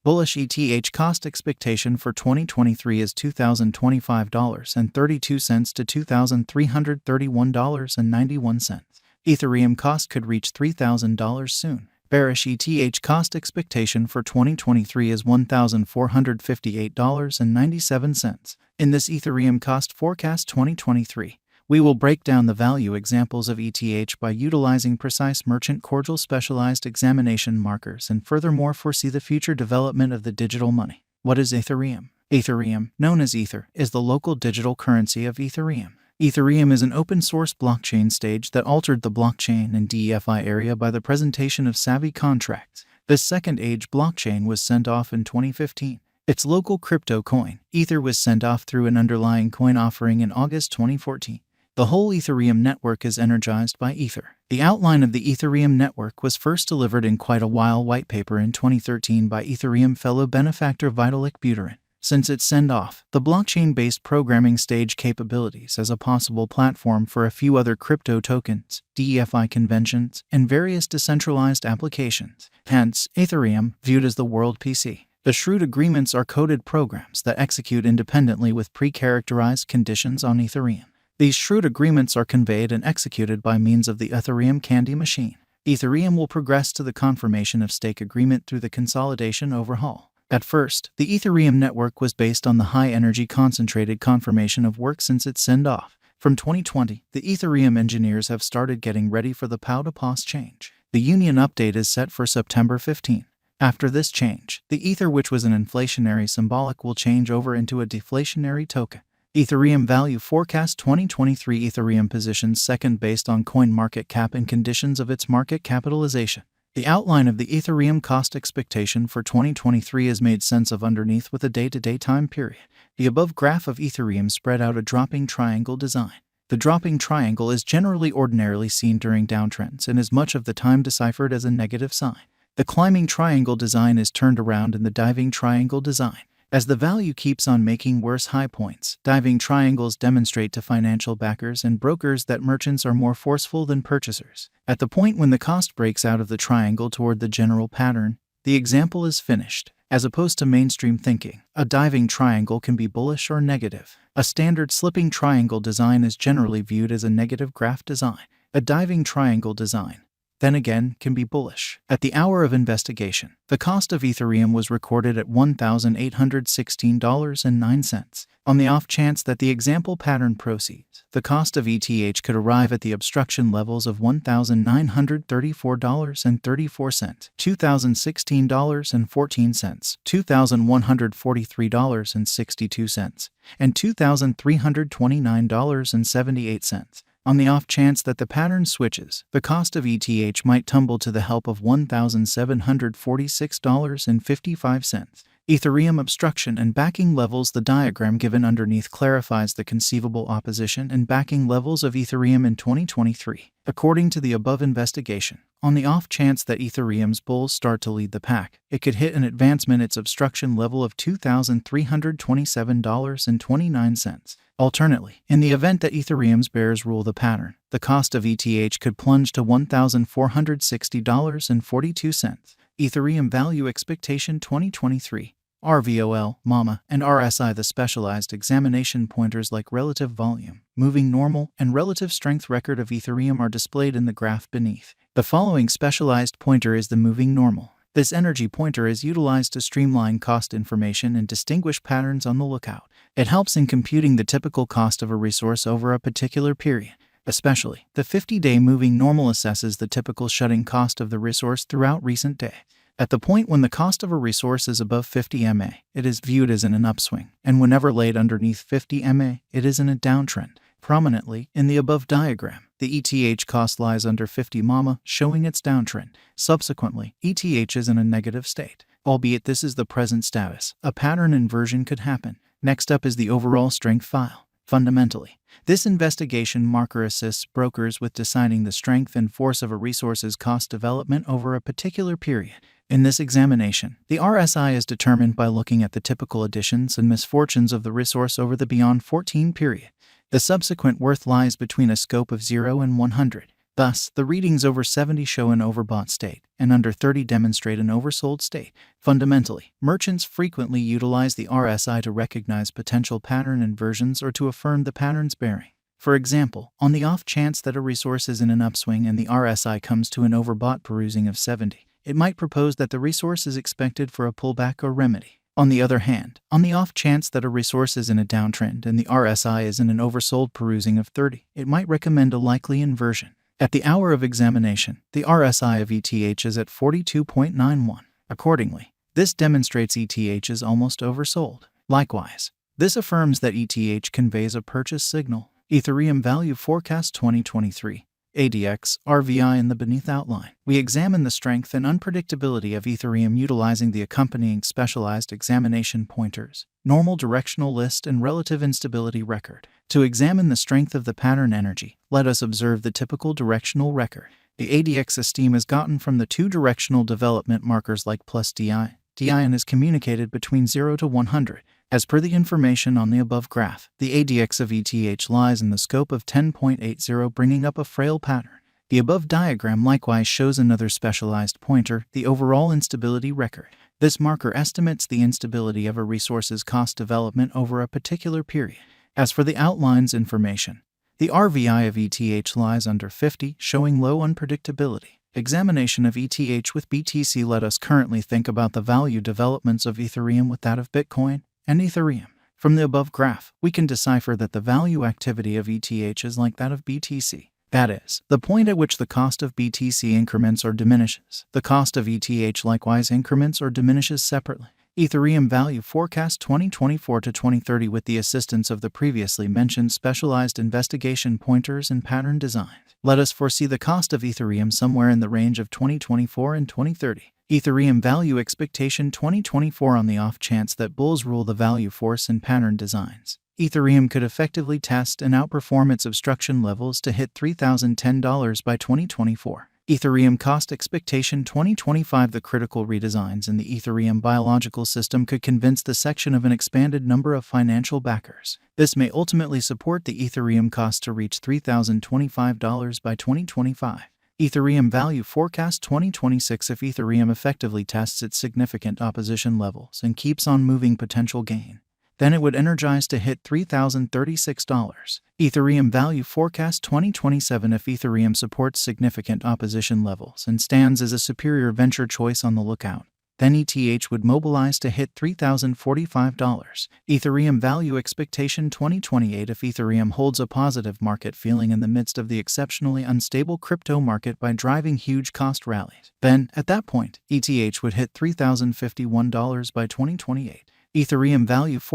Bullish ETH cost expectation for 2023 is $2,025.32 to $2,331.91. Ethereum cost could reach $3,000 soon. Bearish ETH cost expectation for 2023 is $1,458.97. In this Ethereum cost forecast 2023, we will break down the value examples of ETH by utilizing precise merchant cordial specialized examination markers and furthermore foresee the future development of the digital money. What is Ethereum? Ethereum, known as Ether, is the local digital currency of Ethereum. Ethereum is an open-source blockchain stage that altered the blockchain and DeFi area by the presentation of savvy contracts. This second-age blockchain was sent off in 2015. Its local crypto coin, Ether, was sent off through an underlying coin offering in August 2014. The whole Ethereum network is energized by Ether. The outline of the Ethereum network was first delivered in quite a while white paper in 2013 by Ethereum fellow benefactor Vitalik Buterin. Since its send-off, the blockchain-based programming stage capabilities as a possible platform for a few other crypto tokens, DeFi conventions, and various decentralized applications. Hence, Ethereum, viewed as the world PC. The shrewd agreements are coded programs that execute independently with pre-characterized conditions on Ethereum. These shrewd agreements are conveyed and executed by means of the Ethereum Candy Machine. Ethereum will progress to the confirmation of stake agreement through the consolidation overhaul. At first, the Ethereum network was based on the high-energy concentrated confirmation of work since its send-off. From 2020, the Ethereum engineers have started getting ready for the POW2POS change. The Union update is set for September 15. After this change, the Ether, which was an inflationary symbolic, will change over into a deflationary token. Ethereum value forecast 2023. Ethereum positions second based on coin market cap and conditions of its market capitalization. The outline of the Ethereum cost expectation for 2023 is made sense of underneath with a day-to-day time period. The above graph of Ethereum spread out a dropping triangle design. The dropping triangle is generally ordinarily seen during downtrends and is much of the time deciphered as a negative sign. The climbing triangle design is turned around in the diving triangle design. As the value keeps on making worse high points, diving triangles demonstrate to financial backers and brokers that merchants are more forceful than purchasers. At the point when the cost breaks out of the triangle toward the general pattern, the example is finished. As opposed to mainstream thinking, a diving triangle can be bullish or negative. A standard slipping triangle design is generally viewed as a negative graph design. A diving triangle design, then again, can be bullish. At the hour of investigation, the cost of Ethereum was recorded at $1,816.09. On the off chance that the example pattern proceeds, the cost of ETH could arrive at the obstruction levels of $1,934.34, $2,016.14, $2,143.62, and $2,329.78. On the off chance that the pattern switches, the cost of ETH might tumble to the help of $1,746.55. Ethereum obstruction and backing levels. The diagram given underneath clarifies the conceivable opposition and backing levels of Ethereum in 2023. According to the above investigation, on the off chance that Ethereum's bulls start to lead the pack, it could hit an advancement its obstruction level of $2,327.29. Alternately, in the event that Ethereum's bears rule the pattern, the cost of ETH could plunge to $1,460.42. Ethereum value expectation 2023. RVOL, MAMA, and RSI. The specialized examination pointers like relative volume, moving normal, and relative strength record of Ethereum are displayed in the graph beneath. The following specialized pointer is the moving normal. This energy pointer is utilized to streamline cost information and distinguish patterns on the lookout. It helps in computing the typical cost of a resource over a particular period. Especially, the 50-day moving normal assesses the typical shutting cost of the resource throughout recent day. At the point when the cost of a resource is above 50 MA, it is viewed as in an upswing, and whenever laid underneath 50 MA, it is in a downtrend. Prominently, in the above diagram, the ETH cost lies under 50 MAMA, showing its downtrend. Subsequently, ETH is in a negative state. Albeit this is the present status, a pattern inversion could happen. Next up is the overall strength file. Fundamentally, this investigation marker assists brokers with deciding the strength and force of a resource's cost development over a particular period. In this examination, the RSI is determined by looking at the typical additions and misfortunes of the resource over the beyond 14 period. The subsequent worth lies between a scope of 0 and 100. Thus, the readings over 70 show an overbought state, and under 30 demonstrate an oversold state. Fundamentally, merchants frequently utilize the RSI to recognize potential pattern inversions or to affirm the pattern's bearing. For example, on the off chance that a resource is in an upswing and the RSI comes to an overbought perusing of 70, it might propose that the resource is expected for a pullback or remedy. On the other hand, on the off chance that a resource is in a downtrend and the RSI is in an oversold perusing of 30, it might recommend a likely inversion. At the hour of examination, the RSI of ETH is at 42.91. Accordingly, this demonstrates ETH is almost oversold. Likewise, this affirms that ETH conveys a purchase signal. Ethereum Value Forecast 2023, ADX, RVI in the beneath outline. We examine the strength and unpredictability of Ethereum utilizing the accompanying specialized examination pointers, normal directional list, and relative instability record. To examine the strength of the pattern energy, let us observe the typical directional record. The ADX esteem is gotten from the two directional development markers like plus DI, and is communicated between 0 to 100. As per the information on the above graph, the ADX of ETH lies in the scope of 10.80, bringing up a frail pattern. The above diagram likewise shows another specialized pointer, the overall instability record. This marker estimates the instability of a resource's cost development over a particular period. As for the outlines information, the RVI of ETH lies under 50, showing low unpredictability. Examination of ETH with BTC. Let us currently think about the value developments of Ethereum with that of Bitcoin and Ethereum. From the above graph, we can decipher that the value activity of ETH is like that of BTC. That is, the point at which the cost of BTC increments or diminishes. The cost of ETH likewise increments or diminishes separately. Ethereum Value Forecast 2024 to 2030 with the assistance of the previously mentioned specialized investigation pointers and pattern designs. Let us foresee the cost of Ethereum somewhere in the range of 2024 and 2030. Ethereum Value Expectation 2024 on the off chance that bulls rule the value force and pattern designs. Ethereum could effectively test and outperform its obstruction levels to hit $3,010 by 2024. Ethereum Cost Expectation 2025 the critical redesigns in the Ethereum biological system could convince the section of an expanded number of financial backers. This may ultimately support the Ethereum cost to reach $3,025 by 2025. Ethereum Value Forecast 2026 if Ethereum effectively tests its significant opposition levels and keeps on moving potential gain, then it would energize to hit $3,036. Ethereum Value Forecast 2027 if Ethereum supports significant opposition levels and stands as a superior venture choice on the lookout, then ETH would mobilize to hit $3,045. Ethereum Value Expectation 2028 if Ethereum holds a positive market feeling in the midst of the exceptionally unstable crypto market by driving huge cost rallies, then, at that point, ETH would hit $3,051 by 2028. Ethereum Value Forecast